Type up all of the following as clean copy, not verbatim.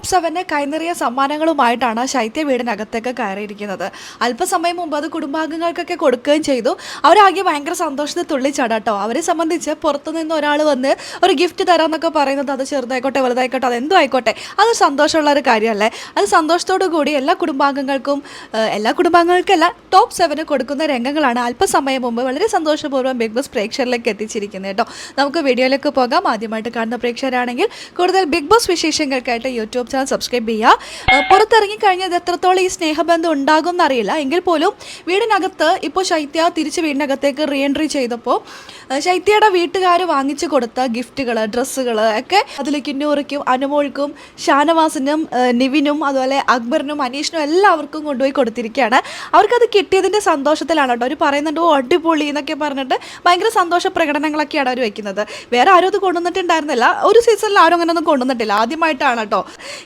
Top 7 കൈനിറിയ സമ്മാനങ്ങളുമായിട്ടാണ് ശൈത്യ വീടിനകത്തേക്ക് കയറിയിരിക്കുന്നത്. അല്പസമയം മുമ്പ് അത് കുടുംബാംഗങ്ങൾക്കൊക്കെ കൊടുക്കുകയും ചെയ്തു. അവരാകെ ഭയങ്കര സന്തോഷത്തിൽ തുള്ളിച്ചാടാട്ടോ. അവരെ സംബന്ധിച്ച് പുറത്തുനിന്ന് ഒരാൾ വന്ന് ഒരു ഗിഫ്റ്റ് തരാമെന്നൊക്കെ പറയുന്നത് അത് ചെറുതായിക്കോട്ടെ വലുതായിക്കോട്ടെ അതെന്തോ ആയിക്കോട്ടെ അത് സന്തോഷമുള്ള ഒരു കാര്യമല്ലേ. അത് സന്തോഷത്തോടു കൂടി എല്ലാ കുടുംബാംഗങ്ങൾക്കല്ല ടോപ്പ് 7 കൊടുക്കുന്ന രംഗങ്ങളാണ് അല്പസമയം മുമ്പ് വളരെ സന്തോഷപൂർവ്വം ബിഗ് ബോസ് പ്രേക്ഷകരിലേക്ക് എത്തിച്ചിരിക്കുന്നത് കേട്ടോ. നമുക്ക് വീഡിയോയിലേക്ക് പോകാം. ആദ്യമായിട്ട് കാണുന്ന പ്രേക്ഷകരാണെങ്കിൽ കൂടുതൽ ബിഗ് ബോസ് വിശേഷങ്ങൾക്കായിട്ട് യൂട്യൂബ് ചാനൽ സബ്സ്ക്രൈബ് ചെയ്യുക. പുറത്തിറങ്ങി കഴിഞ്ഞാൽ എത്രത്തോളം ഈ സ്നേഹബന്ധം ഉണ്ടാകും എന്നറിയില്ല. എങ്കിൽ പോലും വീടിനകത്ത് ഇപ്പോൾ ശൈത്യ തിരിച്ച് വീടിനകത്തേക്ക് റീ എൻട്രി ചെയ്തപ്പോൾ ശൈത്യയുടെ വീട്ടുകാർ വാങ്ങിച്ചു കൊടുത്ത ഗിഫ്റ്റുകൾ ഡ്രസ്സുകൾ ഒക്കെ അതിൽ കിന്നൂറിക്കും അനുമോൾക്കും ഷാനവാസിനും നിവിനും അതുപോലെ അക്ബറിനും അനീഷിനും എല്ലാവർക്കും കൊണ്ടുപോയി കൊടുത്തിരിക്കുകയാണ്. അവർക്കത് കിട്ടിയതിൻ്റെ സന്തോഷത്തിലാണ് കേട്ടോ. അവർ പറയുന്നുണ്ട് ഓ അടിപൊളി എന്നൊക്കെ പറഞ്ഞിട്ട് ഭയങ്കര സന്തോഷ പ്രകടനങ്ങളൊക്കെയാണ് അവർ വയ്ക്കുന്നത്. വേറെ ആരും അത് കൊണ്ടുവന്നിട്ടുണ്ടായിരുന്നില്ല. ഒരു സീസണിൽ ആരും അങ്ങനെ ഒന്നും കൊണ്ടുവന്നിട്ടില്ല. ആദ്യമായിട്ടാണ് കേട്ടോ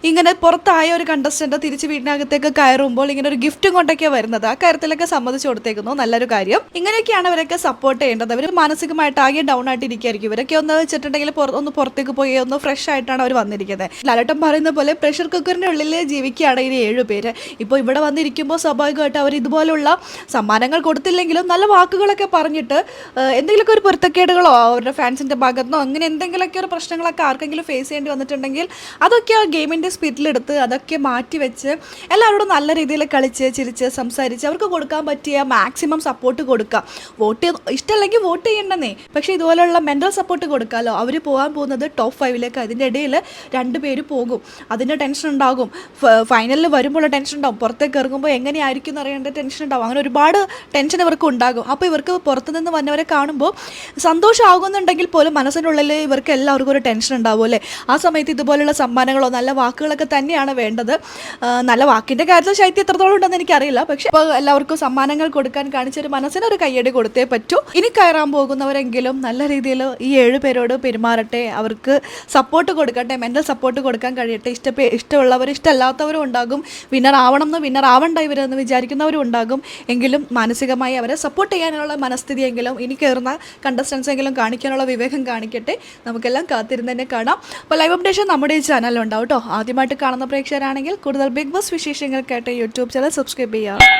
ഇങ്ങനെ പുറത്തായ ഒരു കണ്ടസ്റ്റന്റ് തിരിച്ച് വീടിനകത്തേക്ക് കയറുമ്പോൾ ഇങ്ങനെ ഒരു ഗിഫ്റ്റും കൊണ്ടൊക്കെയാണ് വരുന്നത്. ആ കാര്യത്തിലൊക്കെ സമ്മതിച്ചു കൊടുത്തേക്കുന്നു. നല്ലൊരു കാര്യം. ഇങ്ങനെയൊക്കെയാണ് അവരൊക്കെ സപ്പോർട്ട് ചെയ്യേണ്ടത്. അവർ മാനസികമായിട്ട് ആകെ ഡൗൺ ആയിട്ട് ഇരിക്കുകയായിരിക്കും. ഇവരൊക്കെ ഒന്ന് വെച്ചിട്ടുണ്ടെങ്കിൽ ഒന്ന് പുറത്തേക്ക് പോയി ഒന്ന് ഫ്രഷ് ആയിട്ടാണ് അവർ വന്നിരിക്കുന്നത്. ലാലേട്ടൻ പറയുന്ന പോലെ പ്രഷർ കുക്കറിന്റെ ഉള്ളിൽ ജീവിക്കുകയാണ് ഈ 7 പേര്. ഇപ്പോൾ ഇവിടെ വന്നിരിക്കുമ്പോൾ സ്വാഭാവികമായിട്ട് അവർ ഇതുപോലുള്ള സമ്മാനങ്ങൾ കൊടുത്തില്ലെങ്കിലും നല്ല വാക്കുകളൊക്കെ പറഞ്ഞിട്ട് എന്തെങ്കിലുമൊക്കെ ഒരു പൊരുത്തക്കേടുകളോ അവരുടെ ഫാൻസിന്റെ ഭാഗത്തുനിന്നോ അങ്ങനെ എന്തെങ്കിലുമൊക്കെ ഒരു പ്രശ്നങ്ങളൊക്കെ ആർക്കെങ്കിലും ഫേസ് ചെയ്യേണ്ടി വന്നിട്ടുണ്ടെങ്കിൽ അതൊക്കെ ആ ഗെയിമിൻ്റെ സ്പിരിറ്റിലെടുത്ത് അതൊക്കെ മാറ്റിവെച്ച് എല്ലാവരോടും നല്ല രീതിയിൽ കളിച്ച് ചിരിച്ച് സംസാരിച്ച് അവർക്ക് കൊടുക്കാൻ പറ്റിയ മാക്സിമം സപ്പോർട്ട് കൊടുക്കുക. വോട്ട് ഇഷ്ടമല്ലെങ്കിൽ വോട്ട് ചെയ്യണ്ടെന്നേ, പക്ഷേ ഇതുപോലെയുള്ള മെൻ്റൽ സപ്പോർട്ട് കൊടുക്കാമല്ലോ. അവർ പോകാൻ പോകുന്നത് ടോപ്പ് 5ലേക്ക്. അതിൻ്റെ ഇടയിൽ 2 പേര് പോകും. അതിൻ്റെ ടെൻഷൻ ഉണ്ടാകും. ഫൈനലിൽ വരുമ്പോൾ ടെൻഷൻ ഉണ്ടാകും. പുറത്തേക്ക് ഇറങ്ങുമ്പോൾ എങ്ങനെയായിരിക്കും എന്ന് അറിയേണ്ട ടെൻഷൻ ഉണ്ടാകും. അങ്ങനെ ഒരുപാട് ടെൻഷൻ ഇവർക്ക് ഉണ്ടാകും. അപ്പോൾ ഇവർക്ക് പുറത്തുനിന്ന് വന്നവരെ കാണുമ്പോൾ സന്തോഷമാകുന്നുണ്ടെങ്കിൽ പോലും മനസ്സിനുള്ളിൽ ഇവർക്ക് എല്ലാവർക്കും ഒരു ടെൻഷൻ ഉണ്ടാവും അല്ലേ. ആ സമയത്ത് ഇതുപോലുള്ള സമ്മാനങ്ങളോ നല്ല വാക്കുകളൊക്കെ തന്നെയാണ് വേണ്ടത്. നല്ല വാക്കിൻ്റെ കാര്യത്തിൽ ശൈത്യം എത്രത്തോളം ഉണ്ടെന്ന് എനിക്കറിയില്ല. പക്ഷേ ഇപ്പോൾ എല്ലാവർക്കും സമ്മാനങ്ങൾ കൊടുക്കാൻ കാണിച്ചൊരു മനസ്സിനൊരു കയ്യടി കൊടുത്തേ പറ്റൂ. ഇനി കയറാൻ പോകുന്നവരെങ്കിലും നല്ല രീതിയിൽ ഈ 7 പേരോട് പെരുമാറട്ടെ. അവർക്ക് സപ്പോർട്ട് കൊടുക്കട്ടെ, മെൻ്റൽ സപ്പോർട്ട് കൊടുക്കാൻ കഴിയട്ടെ. ഇഷ്ടമുള്ളവർ ഇഷ്ടമല്ലാത്തവരും ഉണ്ടാകും. വിന്നർ ആവണ്ട ഇവരെന്ന് വിചാരിക്കുന്നവരും ഉണ്ടാകും. എങ്കിലും മാനസികമായി അവരെ സപ്പോർട്ട് ചെയ്യാനുള്ള മനസ്ഥിതിയെങ്കിലും ഇനി കയറുന്ന കണ്ടസ്റ്റൻസ് എങ്കിലും കാണിക്കാനുള്ള വിവേകം കാണിക്കട്ടെ. നമുക്കെല്ലാം കാത്തിരുന്ന് തന്നെ കാണാം. അപ്പോൾ ലൈവ് അപ്ഡേഷൻ നമ്മുടെ ഈ ചാനലുണ്ടാവും കേട്ടോ. ആദ്യമായിട്ട് കാണുന്ന പ്രേക്ഷകരാണെങ്കിൽ കൂടുതൽ ബിഗ് ബോസ് വിശേഷങ്ങൾക്കായിട്ട് യൂട്യൂബ് ചാനൽ സബ്സ്ക്രൈബ് ചെയ്യുക.